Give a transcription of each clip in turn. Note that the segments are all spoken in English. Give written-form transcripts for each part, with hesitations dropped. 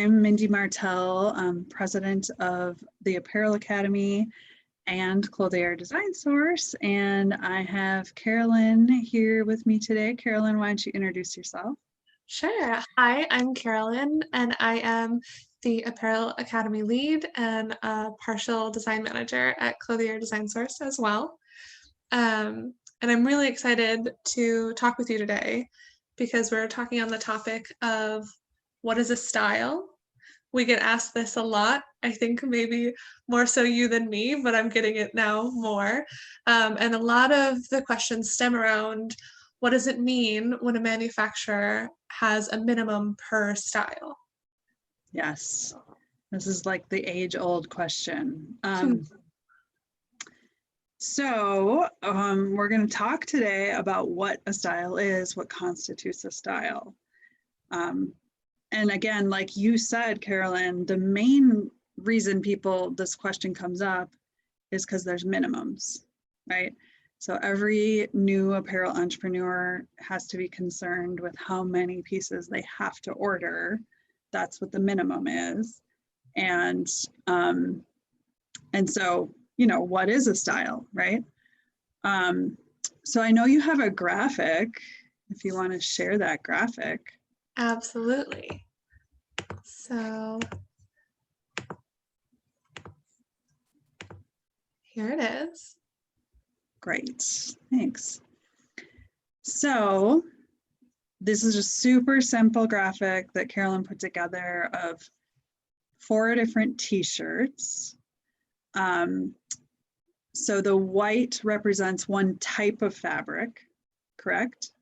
I'm Mindy Martell, president of the Apparel Academy and Clothier Design Source, and I have Karolyn here with me today. Karolyn, why don't you introduce yourself? Sure. Hi, I'm Karolyn, and I am the Apparel Academy lead and a partial design manager at Clothier Design Source as well. And I'm really excited to talk with you today because we're talking on the topic of what is a style. We get asked this a lot. I think maybe more so you than me, but I'm getting it now more. And a lot of the questions stem around what does it mean when a manufacturer has a minimum per style? Yes, this is like the age-old question. We're going to talk today about what a style is, what constitutes a style. And again, like you said, Karolyn, the main reason this question comes up is because there's minimums, right? So every new apparel entrepreneur has to be concerned with how many pieces they have to order. That's what the minimum is. And so, you know, what is a style, right? So I know you have a graphic, if you want to share that graphic. Absolutely. So here it is. Great, thanks. So this is a super simple graphic that Karolyn put together of 4 different t-shirts. So the white represents one type of fabric, correct?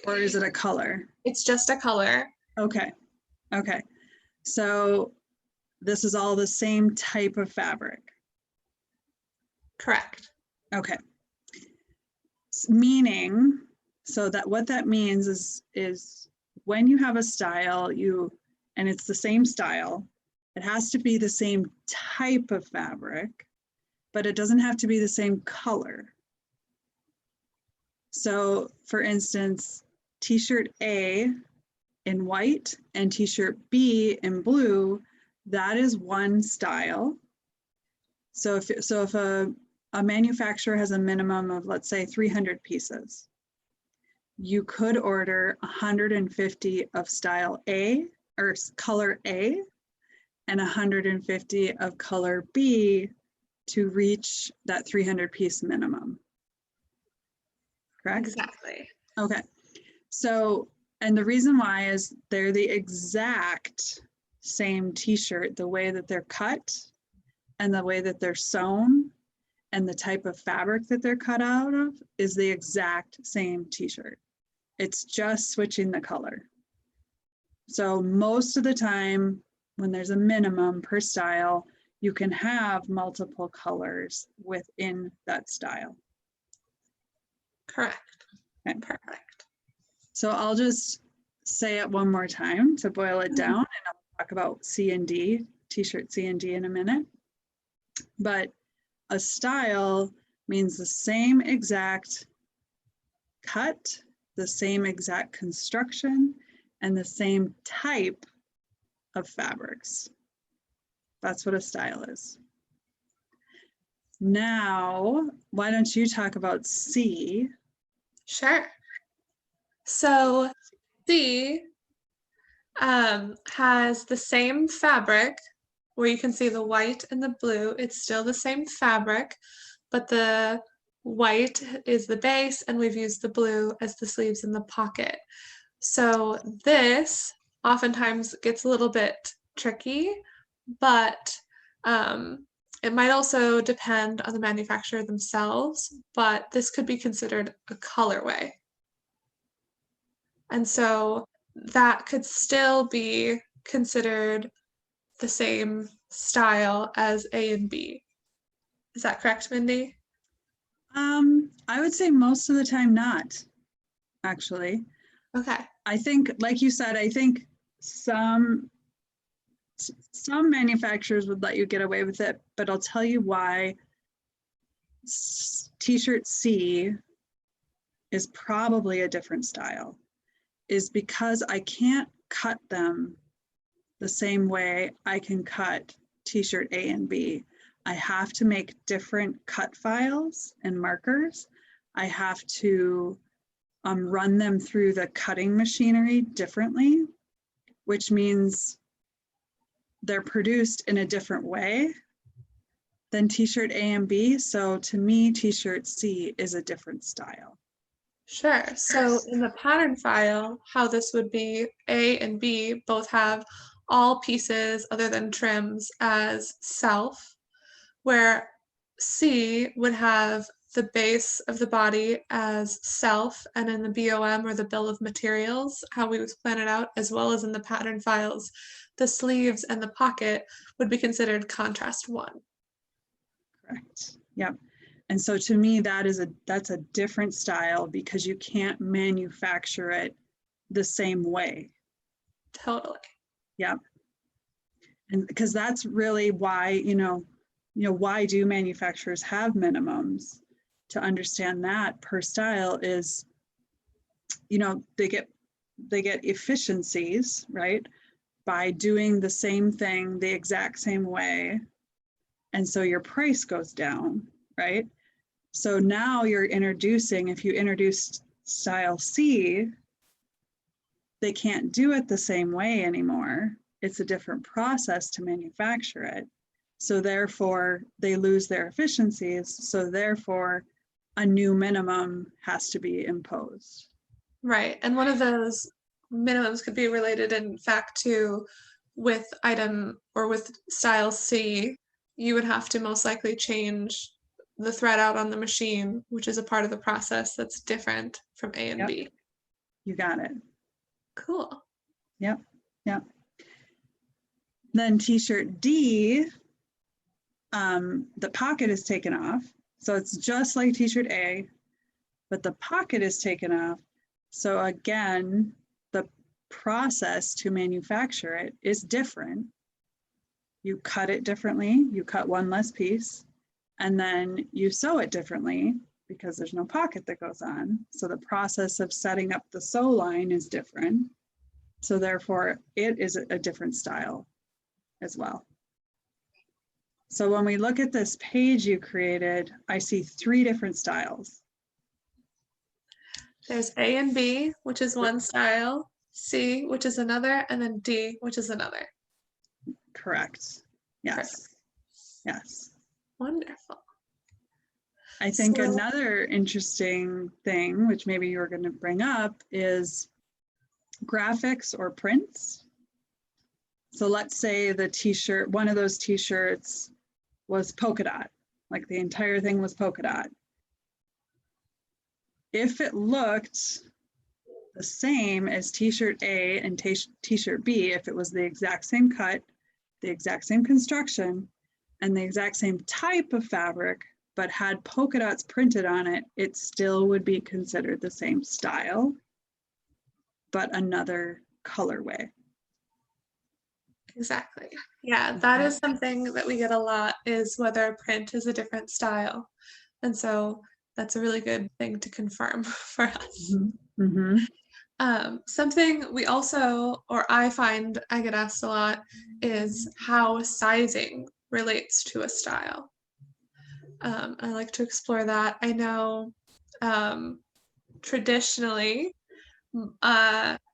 Or is it a color? It's just a color. Okay, okay. So this is all the same type of fabric. Correct. Okay. Meaning, so that what that means is when you have a style, and it's the same style, it has to be the same type of fabric, but it doesn't have to be the same color. So for instance, t-shirt A in white and t-shirt B in blue, that is one style. So if a manufacturer has a minimum of, let's say, 300 pieces, you could order 150 of style A or color A and 150 of color B to reach that 300 piece minimum. Correct? Exactly. Okay. So, and the reason why is they're the exact same t-shirt, the way that they're cut and the way that they're sewn and the type of fabric that they're cut out of is the exact same t-shirt. It's just switching the color. So most of the time when there's a minimum per style, you can have multiple colors within that style. Correct. Okay. Perfect. So I'll just say it one more time to boil it down, and I'll talk about C and D, t-shirt C and D in a minute. But a style means the same exact cut, the same exact construction, and the same type of fabrics. That's what a style is. Now, why don't you talk about C? Sure. So C has the same fabric where you can see the white and the blue. It's still the same fabric, but the white is the base and we've used the blue as the sleeves and the pocket. So this oftentimes gets a little bit tricky, but it might also depend on the manufacturer themselves, but this could be considered a colorway. And so that could still be considered the same style as A and B. Is that correct, Mindy? I would say most of the time not, actually. Okay. I think, like you said, I think some manufacturers would let you get away with it, but I'll tell you why t-shirt C is probably a different style, is because I can't cut them the same way I can cut t-shirt A and B. I have to make different cut files and markers. I have to run them through the cutting machinery differently, which means they're produced in a different way than t-shirt A and B. So to me, t-shirt C is a different style. Sure. So in the pattern file, how this would be, A and B both have all pieces other than trims as self, where C would have the base of the body as self, and in the BOM, or the bill of materials, how we would plan it out, as well as in the pattern files, the sleeves and the pocket would be considered contrast 1. Correct. Yep. And so to me, that's a different style because you can't manufacture it the same way. Totally. Yep. And because that's really why, why do manufacturers have minimums? To understand that per style is, they get efficiencies, right? By doing the same thing the exact same way. And so your price goes down, right? So now you're introducing, if you introduce style C, they can't do it the same way anymore. It's a different process to manufacture it. So therefore they lose their efficiencies. So therefore a new minimum has to be imposed. Right. And one of those minimums could be related, in fact, to with item or with style C, you would have to most likely change the thread out on the machine, which is a part of the process that's different from A and Yep. B. You got it. Cool. Yep. Yep. Then t-shirt D, the pocket is taken off. So it's just like t-shirt A, but the pocket is taken off. So again, the process to manufacture it is different. You cut it differently. You cut one less piece, and then you sew it differently because there's no pocket that goes on. So the process of setting up the sew line is different. So therefore it is a different style as well. So when we look at this page you created, I see 3 different styles. There's A and B, which is one style, C, which is another, and then D, which is another. Correct. Yes. Perfect. Yes. Wonderful. I think So, another interesting thing, which maybe you were going to bring up, is graphics or prints. So let's say the t-shirt, one of those t-shirts was polka dot, like the entire thing was polka dot. If it looked the same as t-shirt A and t-shirt B, if it was the exact same cut, the exact same construction, and the exact same type of fabric, but had polka dots printed on it, it still would be considered the same style, but another colorway. exactly. Yeah, that is something that we get a lot, is whether print is a different style. And so that's a really good thing to confirm for us. Mm-hmm. Mm-hmm. Something we also, or I find I get asked a lot, is how sizing relates to a style. I like to explore that. I know traditionally,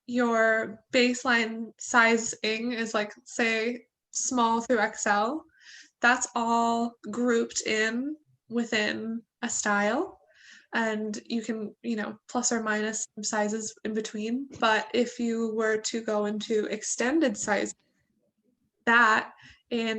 your baseline sizing is like, say, small through XL. That's all grouped in within a style. And you can, plus or minus some sizes in between. But if you were to go into extended size, that in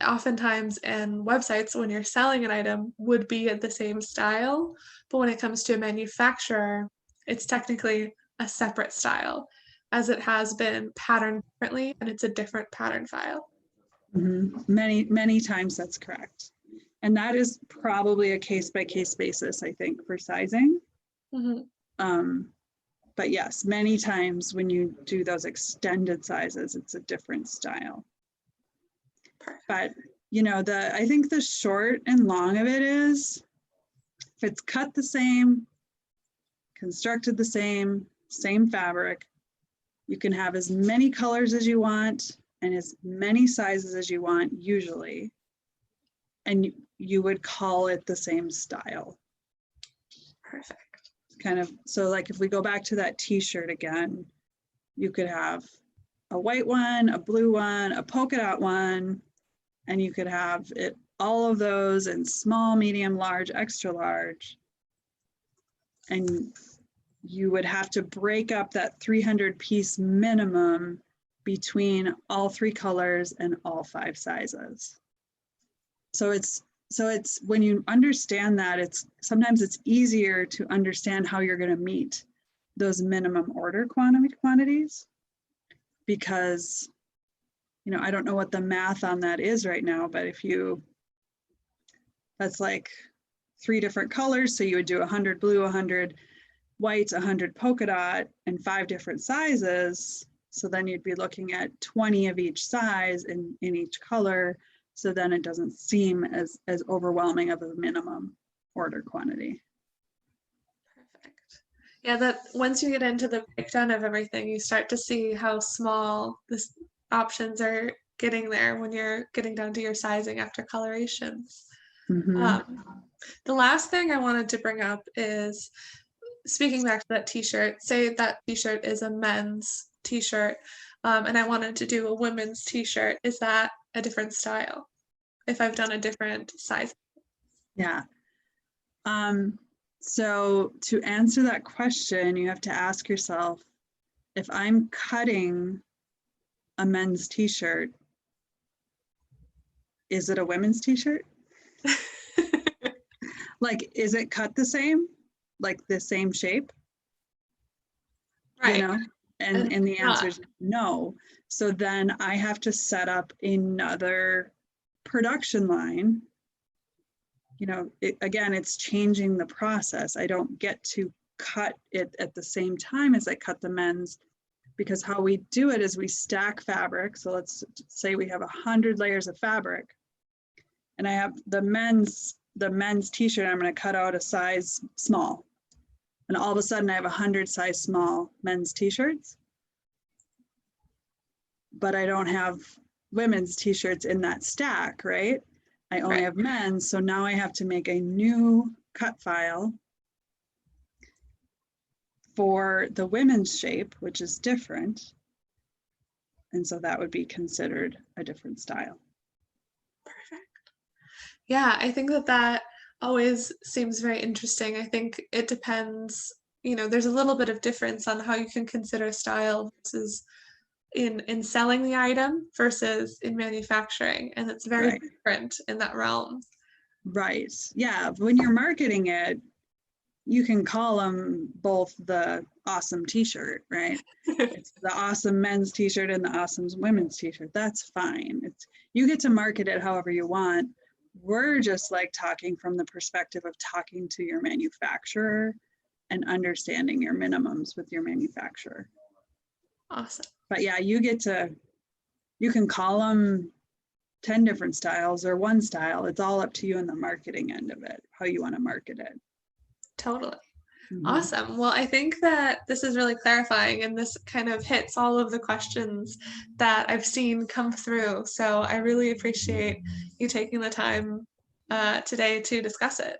oftentimes in websites, when you're selling an item, would be at the same style. But when it comes to a manufacturer, it's technically a separate style, as it has been patterned differently, and it's a different pattern file. Mm-hmm. Many times that's correct. And that is probably a case-by-case basis, I think, for sizing. Mm-hmm. But yes, many times when you do those extended sizes, it's a different style. Perfect. But, I think the short and long of it is, if it's cut the same, constructed the same fabric, You can have as many colors as you want and as many sizes as you want usually. And you would call it the same style. Perfect. Kind of, so like if we go back to that t-shirt again, you could have a white one, a blue one, a polka dot one, and you could have it, all of those in small, medium, large, extra large. And you would have to break up that 300 piece minimum between all 3 colors and all 5 sizes. So it's when you understand that, sometimes it's easier to understand how you're going to meet those minimum order quantities, because, you know, I don't know what the math on that is right now, but that's like 3 different colors. So you would do 100 blue, 100 white, 100 polka dot, and 5 different sizes. So then you'd be looking at 20 of each size in each color. So then it doesn't seem as overwhelming of a minimum order quantity. Perfect. Yeah, that once you get into the breakdown of everything, you start to see how small the options are getting there when you're getting down to your sizing after colorations. The last thing I wanted to bring up is, speaking back to that t-shirt, say that t-shirt is a men's t-shirt, and I wanted to do a women's t-shirt. Is that a different style if I've done a different size? Yeah. So to answer that question, you have to ask yourself, if I'm cutting a men's t-shirt, is it a women's t-shirt? Like, is it cut the same? Like the same shape? Right. You know? And the answer is no. So then I have to set up another production line. You know, again, it's changing the process. I don't get to cut it at the same time as I cut the men's, because how we do it is we stack fabric. So let's say we have 100 layers of fabric, and I have the men's t-shirt. I'm going to cut out a size small, and all of a sudden I have 100 size small men's t-shirts, but I don't have women's t-shirts in that stack, right? I only have men's. So now I have to make a new cut file for the women's shape, which is different. And so that would be considered a different style. Perfect. Yeah, I think that always seems very interesting. I think it depends, you know, there's a little bit of difference on how you can consider style versus in selling the item versus in manufacturing. And it's very different in that realm. Right. Yeah. When you're marketing it, you can call them both the awesome t-shirt, right? It's the awesome men's t-shirt and the awesome women's t-shirt. That's fine. You get to market it however you want. We're just like talking from the perspective of talking to your manufacturer and understanding your minimums with your manufacturer. Awesome. But yeah, you can call them 10 different styles or one style. It's all up to you in the marketing end of it, how you want to market it. Totally. Awesome. Well, I think that this is really clarifying, and this kind of hits all of the questions that I've seen come through. So I really appreciate you taking the time today to discuss it.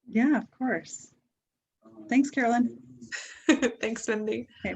Yeah, of course. Thanks, Karolyn. Thanks, Mindy. Okay.